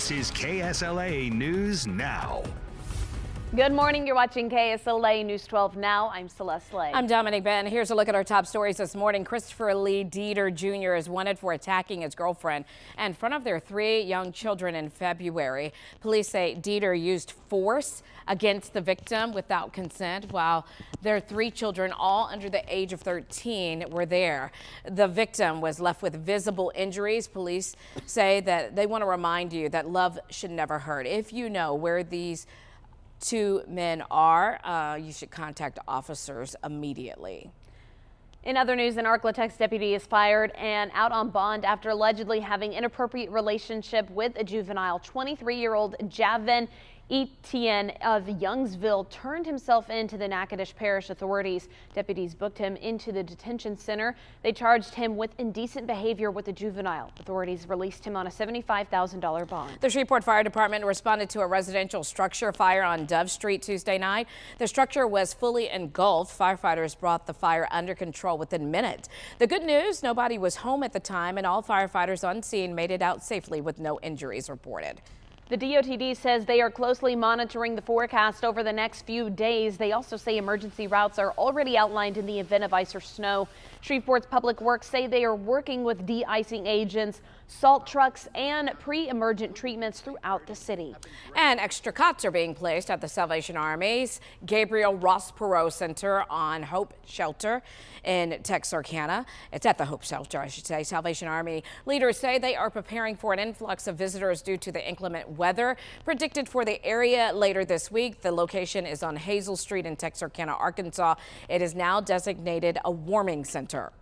This is KSLA News Now. Good morning. You're watching KSLA News 12 Now. I'm Celeste Lay. I'm Dominic Ben. Here's a look at our top stories this morning. Christopher Lee Dieter Jr. is wanted for attacking his girlfriend in front of their 3 young children in February. Police say Dieter used force against the victim without consent while their 3 children, all under the age of 13, were there. The victim was left with visible injuries. Police say that they want to remind you that love should never hurt. If you know where these 2 men are, you should contact officers immediately. In other news, an Arklatex deputy is fired and out on bond after allegedly having inappropriate relationship with a juvenile. 23-year-old Javen Etienne of Youngsville turned himself in to the Natchitoches Parish authorities. Deputies booked him into the detention center. They charged him with indecent behavior with the juvenile. Authorities released him on a $75,000 bond. The Shreveport Fire Department responded to a residential structure fire on Dove Street Tuesday night. The structure was fully engulfed. Firefighters brought the fire under control within minutes. The good news, nobody was home at the time, and all firefighters on scene made it out safely with no injuries reported. The DOTD says they are closely monitoring the forecast over the next few days. They also say emergency routes are already outlined in the event of ice or snow. Shreveport's Public Works say they are working with de-icing agents, salt trucks, and pre-emergent treatments throughout the city. And extra cots are being placed at the Salvation Army's Gabriel Ross Perot Center on Hope Shelter in Texarkana. It's at the Hope Shelter, I should say. Salvation Army leaders say they are preparing for an influx of visitors due to the inclement weather predicted for the area later this week. The location is on Hazel Street in Texarkana, Arkansas. It is now designated a warming center.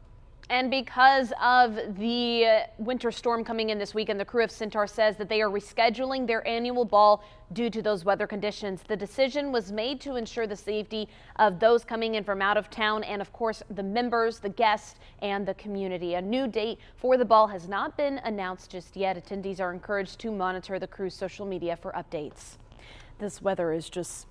And because of the winter storm coming in this weekend, the crew of Centaur says that they are rescheduling their annual ball due to those weather conditions. The decision was made to ensure the safety of those coming in from out of town and, of course, the members, the guests, and the community. A new date for the ball has not been announced just yet. Attendees are encouraged to monitor the crew's social media for updates. This weather is just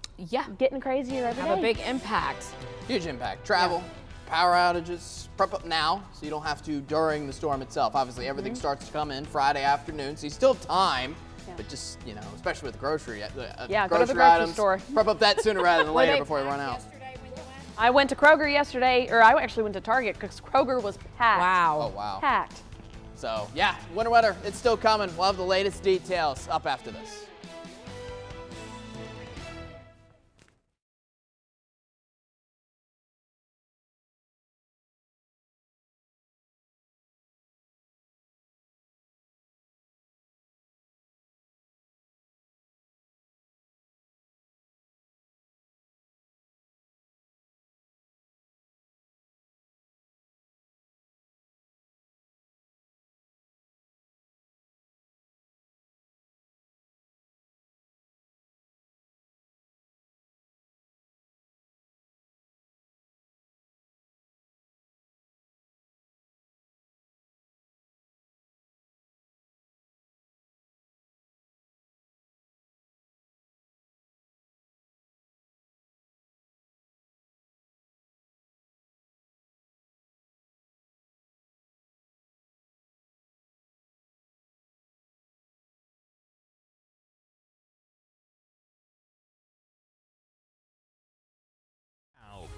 getting crazier every day. Have a big impact. Huge impact. Travel. Power outages, prep up now so you don't have to during the storm itself. Obviously, everything starts to come in Friday afternoon, so you still have time, but just, you know, especially with grocery go to the grocery grocery items, store. prep up that sooner rather than later before you run out. I went to Kroger yesterday, or I actually went to Target because Kroger was packed. Wow. Oh, wow. Packed. So, yeah, winter weather, it's still coming. We'll have the latest details up after this.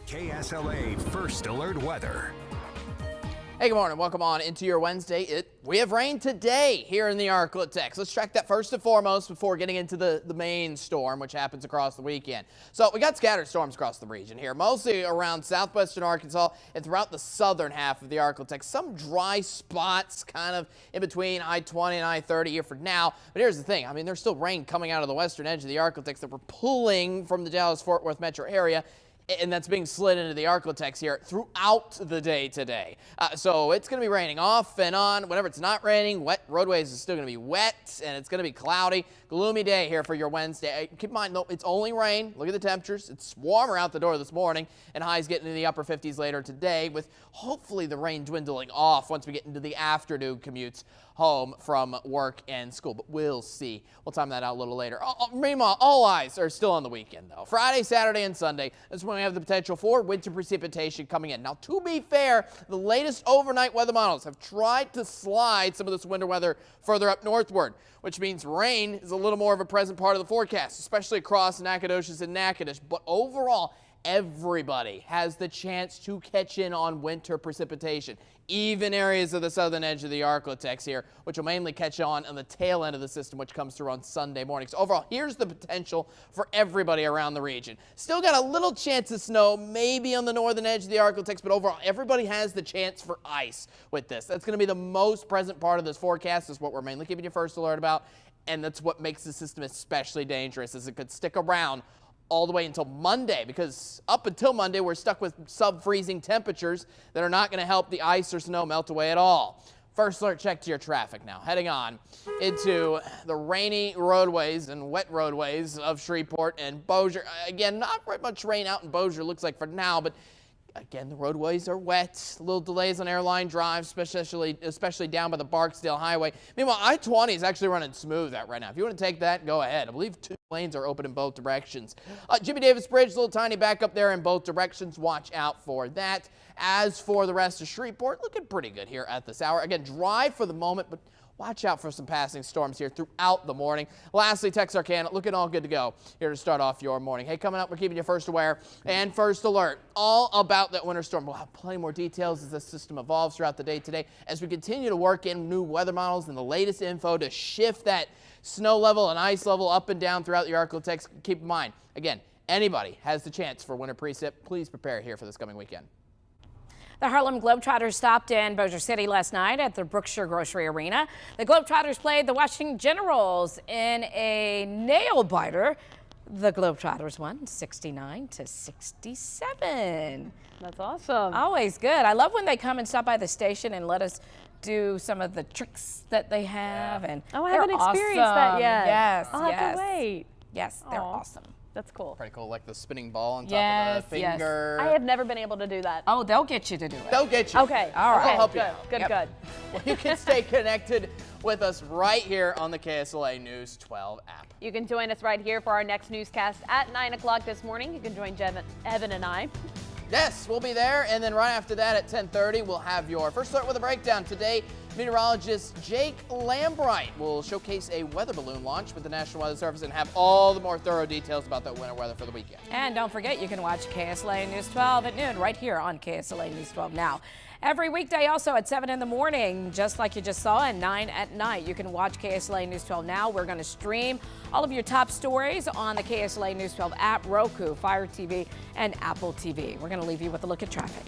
KSLA First Alert Weather. Hey, good morning. Welcome on into your Wednesday. We have rain today here in the Arklatex. Let's track that first and foremost before getting into the main storm, which happens across the weekend. So we got scattered storms across the region here, mostly around southwestern Arkansas and throughout the southern half of the Arklatex. Some dry spots kind of in between I-20 and I-30 here for now. But here's the thing. I mean, there's still rain coming out of the western edge of the Arklatex that we're pulling from the Dallas-Fort Worth metro area. And that's being slid into the Arklatex here throughout the day today. So it's going to be raining off and on. Whenever it's not raining, wet roadways is still going to be wet, and it's going to be cloudy. Gloomy day here for your Wednesday. Keep in mind, though, it's only rain. Look at the temperatures. It's warmer out the door this morning, and highs getting into the upper 50s later today, with hopefully the rain dwindling off once we get into the afternoon commutes. home from work and school, but we'll see. We'll time that out a little later. Meanwhile, all eyes are still on the weekend, though. Friday, Saturday, and Sunday is when we have the potential for winter precipitation coming in. Now, to be fair, the latest overnight weather models have tried to slide some of this winter weather further up northward, which means rain is a little more of a present part of the forecast, especially across Nacogdoches and Natchitoches. But overall, everybody has the chance to catch in on winter precipitation, even areas of the southern edge of the Arklatex here, which will mainly catch on the tail end of the system, which comes through on Sunday morning. So overall, here's the potential for everybody around the region. Still got a little chance of snow, maybe on the northern edge of the Arklatex, but overall, everybody has the chance for ice with this. That's going to be the most present part of this forecast, is what we're mainly giving you first alert about, and that's what makes the system especially dangerous, as it could stick around all the way until Monday, because up until Monday, we're stuck with sub-freezing temperatures that are not going to help the ice or snow melt away at all. First alert check to your traffic now. Heading on into the rainy roadways and wet roadways of Shreveport and Bossier. Again, not very much rain out in Bossier, looks like, for now, but again, the roadways are wet. Little delays on Airline Drive, especially down by the Barksdale Highway. Meanwhile, I-20 is actually running smooth out right now. If you want to take that, go ahead. I believe 2 lanes are open in both directions. Jimmy Davis Bridge, a little tiny backup there in both directions. Watch out for that. As for the rest of Shreveport, looking pretty good here at this hour. Again, dry for the moment, but watch out for some passing storms here throughout the morning. Lastly, Texarkana looking all good to go here to start off your morning. Hey, coming up, we're keeping you first aware and first alert all about that winter storm. We'll have plenty more details as this system evolves throughout the day today, as we continue to work in new weather models and the latest info to shift that snow level and ice level up and down throughout the Arklatex. Keep in mind, again, anybody has the chance for winter precip. Please prepare here for this coming weekend. The Harlem Globetrotters stopped in Bossier City last night at the Brookshire Grocery Arena. The Globetrotters played the Washington Generals in a nail-biter. The Globetrotters won 69-67. That's awesome. Always good. I love when they come and stop by the station and let us do some of the tricks that they have. And I haven't experienced that yet. Yes, I'll have to wait. Yes, they're awesome. That's cool. Pretty cool, like the spinning ball on top of the finger. I have never been able to do that. Oh, they'll get you to do it. They'll get you. Okay. All right. I'll help you Good. out. Good. Yep. Good. Well, you can stay connected with us right here on the KSLA News 12 app. You can join us right here for our next newscast at 9 o'clock this morning. You can join Evan and I. Yes, we'll be there, and then right after that at 10:30, we'll have your first alert with a breakdown. Today, meteorologist Jake Lambright will showcase a weather balloon launch with the National Weather Service and have all the more thorough details about that winter weather for the weekend. And don't forget, you can watch KSLA News 12 at noon right here on KSLA News 12 Now. Every weekday also at 7 in the morning, just like you just saw, and 9 at night. You can watch KSLA News 12 Now. We're going to stream all of your top stories on the KSLA News 12 app, Roku, Fire TV, and Apple TV. We're going to leave you with a look at traffic.